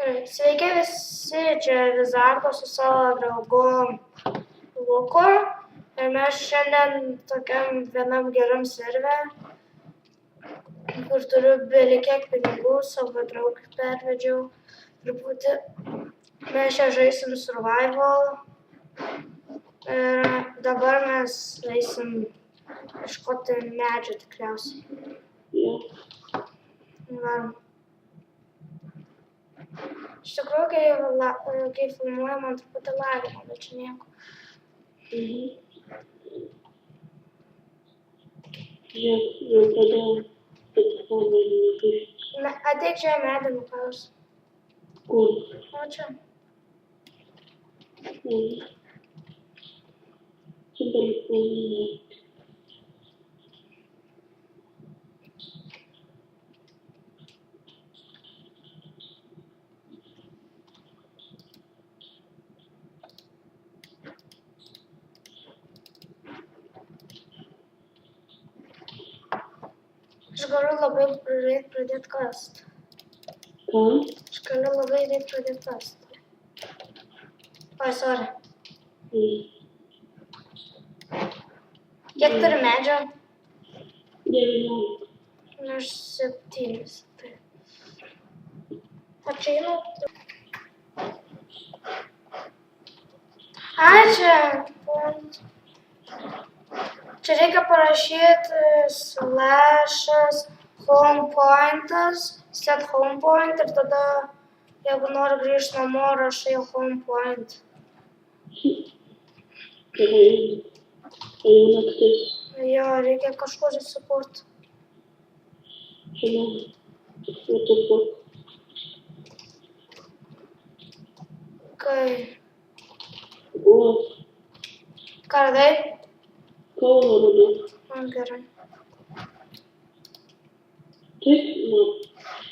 Sveiki visi, čia Vizarko su savo draugu Luku. Ir mes šiandien tokiam vienam geram serve, kur turiu belikiek pinigų, savo draugui pervedžiau truputį. Mes čia žaisim survival. Ir dabar mes eisim ieškoti medžio tikriausiai. Varom. Iš tikrųjų, kai filmuoja, man truputį lagina, bet čia nieko. Jau tada telefoną negrįžti. Ateik čia medį nukaus. Kur? O čia. Čia telefoną. Aš galiu labai greit pradėti kast. Ką? Aš galiu labai greit pradėti kast. Oi, sorry. Kiek turi medžio? 19. Aš 7. O čia einu. Ai, čia. Čia reikia parašyti /homepointas, set homepoint ir tada, jeigu nori grįžti namo, rašai homepoint. Gerai. Jau naktis. Jo, reikia kažkur įsikurti. Žinau. What the fuck? Kai. O, Ką radai? Kauno radau. Man gerai. Taip, nu.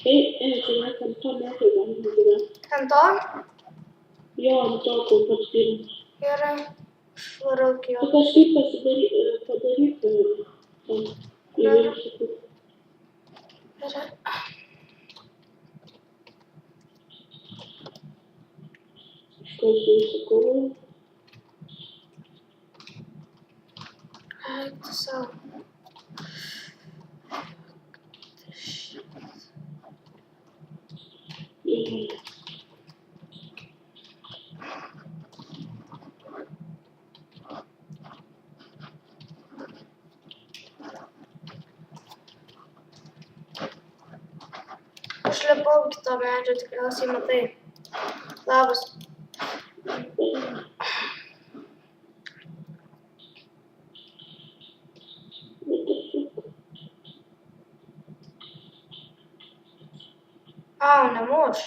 Čia mes ant to metai galime gyventi. Ant to? Jo, ant to, kol pats pirmas. Gerai. Švarau iki jo. Tu kažkaip padaryk įvairius. Gerai. Išklausau. Eik tu savo. Aš lipau iki to medžio, tikriausiai matai. Labas. Au, nemuš.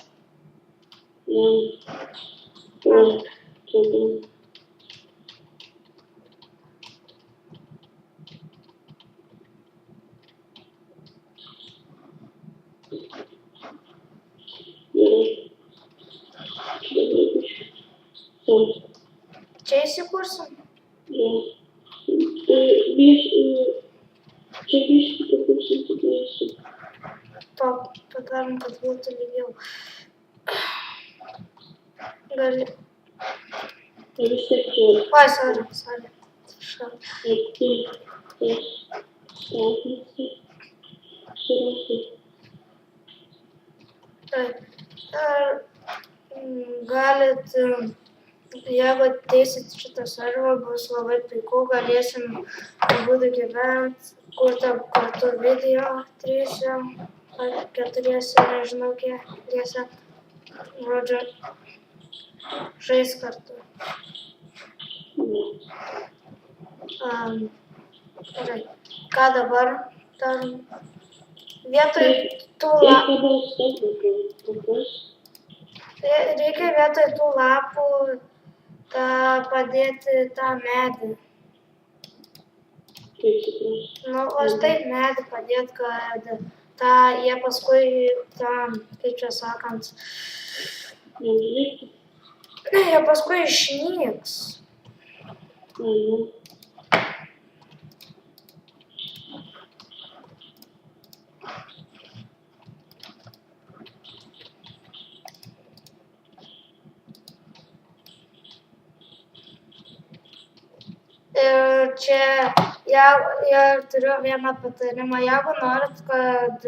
Čia įsikursim? Čia biškį pakursim tikėsiu. Padarom, kad būtų lygiau. Gali. Vis tiek čia. Oi, sorry. Taip. Galit, jeigu ateisit šitą servą, bus labai puiku, galėsim būti gyventi, kurti kartu video 3 ar 4, nežinau kiek, žodžiu, žais kartu. Gerai, ką dabar darom? Vietoj tų reikia vietoj tų lapų padėti tą medį. Nu, aš taip medį padėt, kad jie paskui, kaip čia sakant, jie paskui išnyks. Ir čia turiu vieną patarimą. Jeigu norit, kad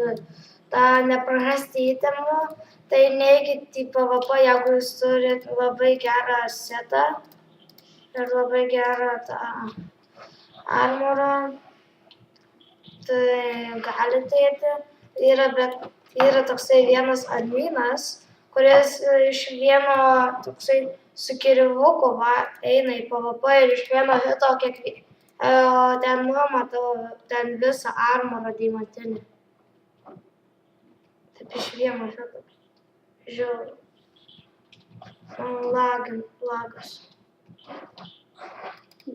neprarasti įtemų, tai neikit į PvP, jeigu jūs turit labai gerą setą ir labai gerą tą armorą, tai galite eiti. Yra toksai vienas adminas, kuris iš vieno toksai su kirvuku eina į PvP ir iš vieno hito ten numatau ten visą armorą deimantinį. Taip iš vieno hito. Žiauriai. Lagas.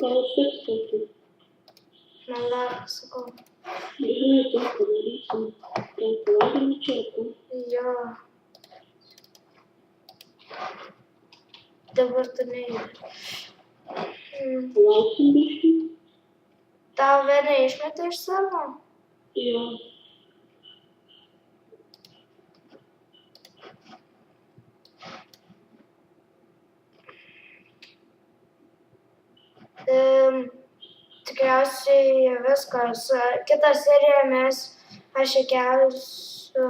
Gal užfiksauti. Man lagas, sakau. Žinai, tai padarysim. Ten palaidami čia, tai? Jo. Dabar tu neįdė. Lauksim biškį? Tau vieną išmetė iš savo? Jo. Tikriausiai viskas. Kitą seriją aš įkelsiu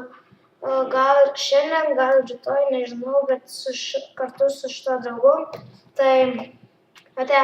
gal šiandien, gal rytoj, nežinau, bet kartu su šito draugu. Tai, ate.